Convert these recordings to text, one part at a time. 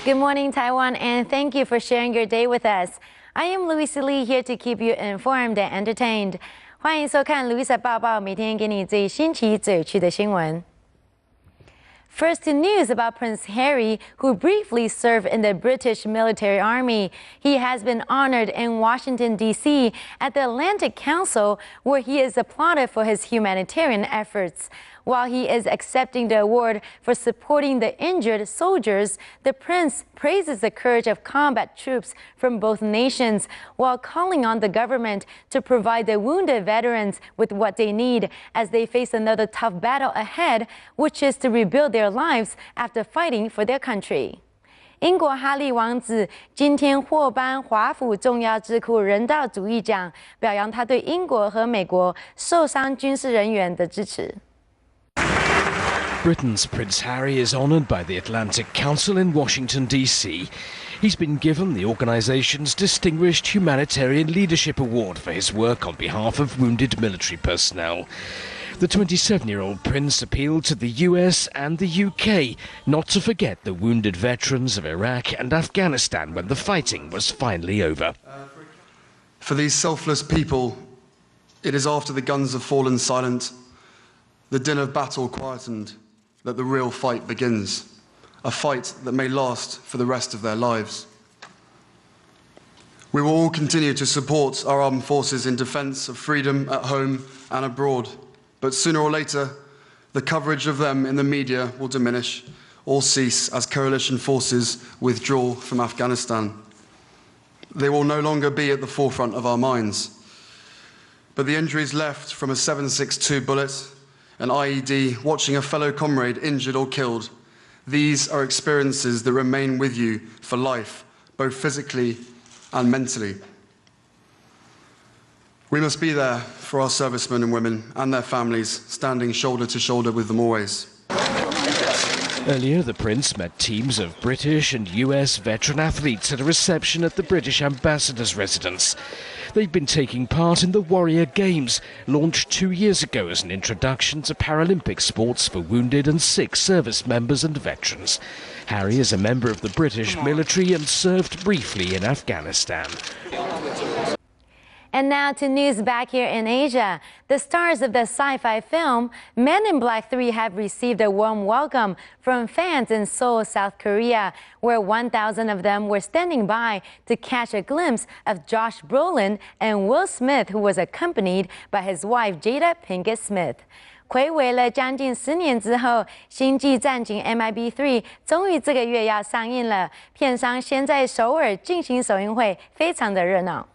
Good morning, Taiwan, and thank you for sharing your day with us. I am Louisa Lee, here to keep you informed and entertained. 欢迎收看 Louisa 报报，每天给你最新奇、最有趣的新闻。First news about Prince Harry, who briefly served in the British military army. He has been honored in Washington, D.C. at the Atlantic Council, where he is applauded for his humanitarian efforts. While he is accepting the award for supporting the injured soldiers, the prince praises the courage of combat troops from both nations, while calling on the government to provide the wounded veterans with what they need as they face another tough battle ahead, which is to rebuild their lives after fighting for their country. 英国哈利王子今天获颁华府重要智库人道主义奖，表扬他对英国和美国受伤军事人员的支持。 Britain's Prince Harry is honoured by the Atlantic Council in Washington, D.C. He's been given the organisation's Distinguished Humanitarian Leadership Award for his work on behalf of wounded military personnel. The 27-year-old prince appealed to the US and the UK not to forget the wounded veterans of Iraq and Afghanistan when the fighting was finally over. For these selfless people, it is after the guns have fallen silent, the din of battle quietened, that the real fight begins, a fight that may last for the rest of their lives. We will all continue to support our armed forces in defence of freedom at home and abroad, but sooner or later, the coverage of them in the media will diminish or cease as coalition forces withdraw from Afghanistan. They will no longer be at the forefront of our minds. But the injuries left from a 7.62 bullet, an IED, watching a fellow comrade injured or killed, these are experiences that remain with you for life, both physically and mentally. We must be there for our servicemen and women and their families, standing shoulder to shoulder with them always. Earlier, the Prince met teams of British and US veteran athletes at a reception at the British ambassador's residence. They've been taking part in the Warrior Games, launched 2 years ago as an introduction to Paralympic sports for wounded and sick service members and veterans. Harry is a member of the British military and served briefly in Afghanistan. And now to news back here in Asia. The stars of the sci-fi film Men in Black 3 have received a warm welcome from fans in Seoul, South Korea, where 1,000 of them were standing by to catch a glimpse of Josh Brolin and Will Smith, who was accompanied by his wife Jada Pinkett Smith. 睽违了将近10年之后，《星际战警 MIB 3》终于这个月要上映了。片商先在首尔进行首映会，非常的热闹。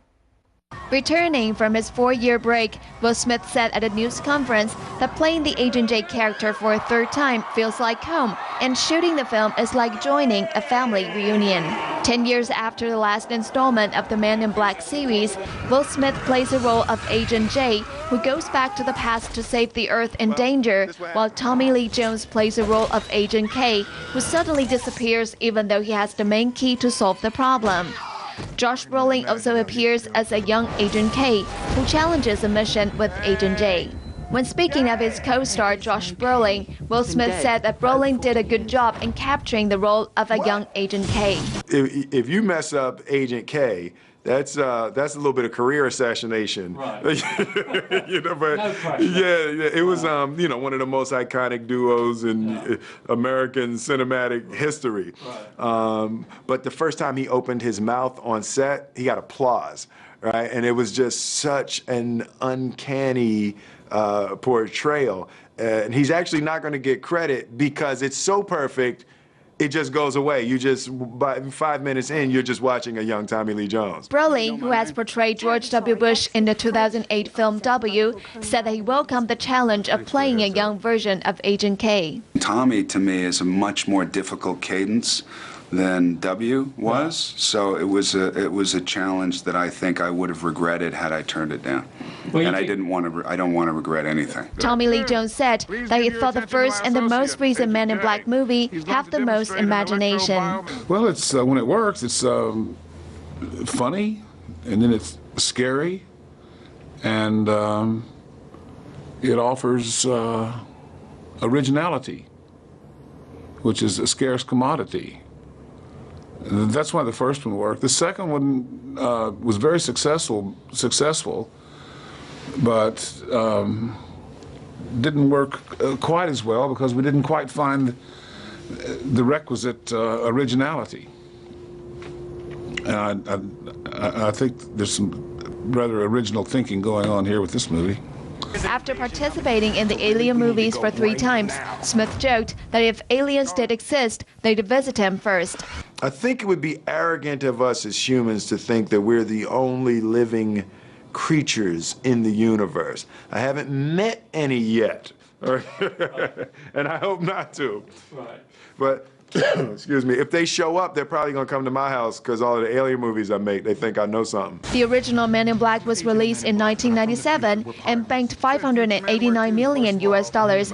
Returning from his 4-year break, Will Smith said at a news conference that playing the Agent J character for a third time feels like home, and shooting the film is like joining a family reunion. 10 years after the last installment of the Man in Black series, Will Smith plays the role of Agent J, who goes back to the past to save the Earth in danger, while Tommy Lee Jones plays the role of Agent K, who suddenly disappears even though he has the main key to solve the problem. Josh Brolin also appears as a young Agent K, who challenges a mission with Agent J. When speaking of his co-star Josh Brolin, Will Smith said that Brolin did a good job in capturing the role of a young Agent K. If you mess up Agent K, that's a little bit of career assassination. Right. You know, but no yeah, it was you know, one of the most iconic duos in American cinematic history. Right. But the first time he opened his mouth on set, he got applause, right? And it was just such an uncanny portrayal. And he's actually not going to get credit because it's so perfect. It just goes away. You just, by 5 minutes in, you're just watching a young Tommy Lee Jones. Brolin, who has portrayed George W. Bush in the 2008 film W, said that he welcomed the challenge of playing a young version of Agent K. Tommy, to me, is a much more difficult cadence than W was, so it was a challenge that I think I would have regretted had I turned it down. And I don't want to regret anything. Tommy Lee Jones said that he thought the first and the most recent Men in Black movie have the most imagination. Well, it's when it works, it's funny, and then it's scary, and it offers originality, which is a scarce commodity. That's why the first one worked. The second one was very successful, but didn't work quite as well because we didn't quite find the requisite originality. And I think there's some rather original thinking going on here with this movie. After participating in the Alien movies for 3 times, Smith joked that if aliens did exist, they'd visit him first. I think it would be arrogant of us as humans to think that we're the only living creatures in the universe. I haven't met any yet, and I hope not to. Right. But, excuse me, if they show up, they're probably going to come to my house because all of the alien movies I make, they think I know something. The original Men in Black was released in 1997 and banked $589 million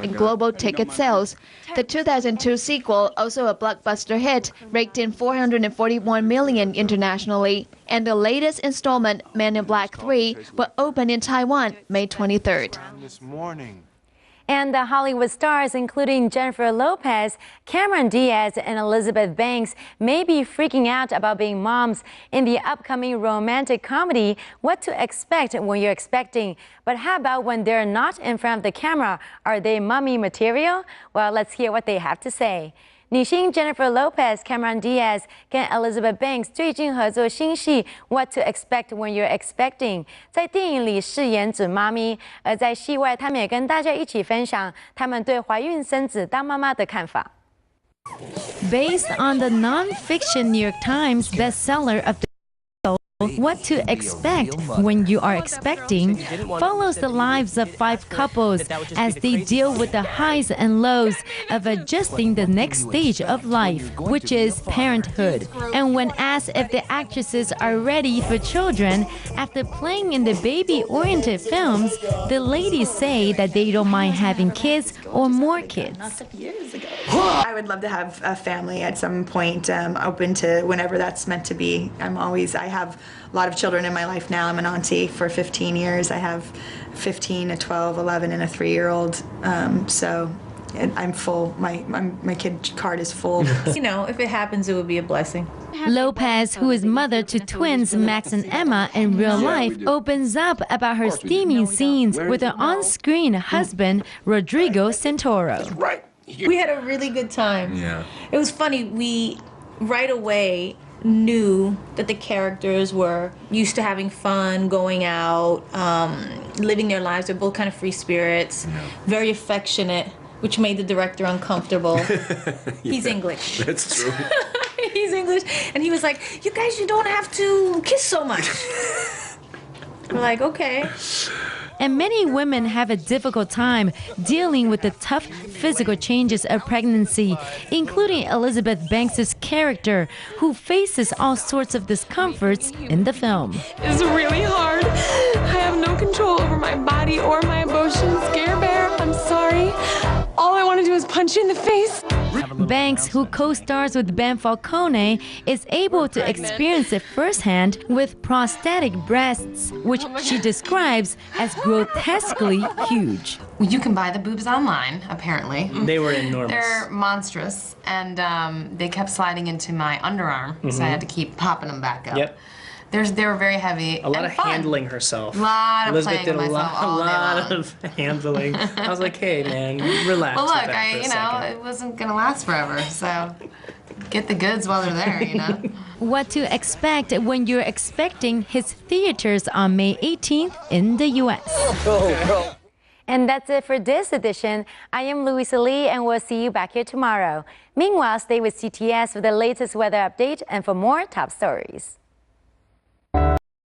in global ticket sales. The 2002 sequel, also a blockbuster hit, raked in $441 million internationally. And the latest installment, Men in Black 3, will open in Taiwan May 23rd. And the Hollywood stars, including Jennifer Lopez, Cameron Diaz, and Elizabeth Banks, may be freaking out about being moms in the upcoming romantic comedy What to Expect When You're Expecting. But how about when they're not in front of the camera? Are they mommy material? Well, let's hear what they have to say. 女星 Jennifer Lopez、Cameron Diaz 跟 Elizabeth Banks 最近合作新戏 What to Expect When You're Expecting， 在电影里饰演准妈咪，而在戏外，他们也跟大家一起分享他们对怀孕生子当妈妈的看法。Based on the non-fiction New York Times bestseller of the What to Expect When You Are Expecting follows the lives of 5 couples as they deal with the highs and lows of adjusting the next stage of life, which is parenthood. And when asked if the actresses are ready for children after playing in the baby-oriented films, the ladies say that they don't mind having kids or more kids. I would love to have a family at some point, open to whenever that's meant to be. I have a lot of children in my life now. I'm an auntie for 15 years. I have 15, a 12, 11, and a 3-year-old. So I'm full. My kid card is full. You know, if it happens, it would be a blessing. Lopez, who is mother to twins Max and Emma in real life, opens up about her steamy scenes with her on-screen husband, Rodrigo Santoro. We had a really good time. Yeah. It was funny. We right away knew that the characters were used to having fun, going out, living their lives. They're both kind of free spirits, very affectionate, which made the director uncomfortable. He's English. That's true. He's English. And he was like, you guys, you don't have to kiss so much. We're like, okay. And many women have a difficult time dealing with the tough physical changes of pregnancy, including Elizabeth Banks' character, who faces all sorts of discomforts in the film. It's really hard. I have no control over my body or my emotions. Scare Bear, I'm sorry. All I want to do is punch you in the face. Banks, who co-stars with Ben Falcone, is able to experience it firsthand with prosthetic breasts, which she describes as grotesquely huge. You can buy the boobs online, apparently. They were enormous. They're monstrous, and they kept sliding into my underarm, so I had to keep popping them back up. Yep. They were very heavy. A lot of fun. handling herself. A lot of Elizabeth playing did with myself all a day lot long. of handling. I was like, hey man, relax. Well, look, with that for a second. it wasn't gonna last forever, so get the goods while they're there, you know. What to Expect When You're Expecting hits theaters on May 18th in the U.S. And that's it for this edition. I am Louisa Lee, and we'll see you back here tomorrow. Meanwhile, stay with CTS for the latest weather update and for more top stories.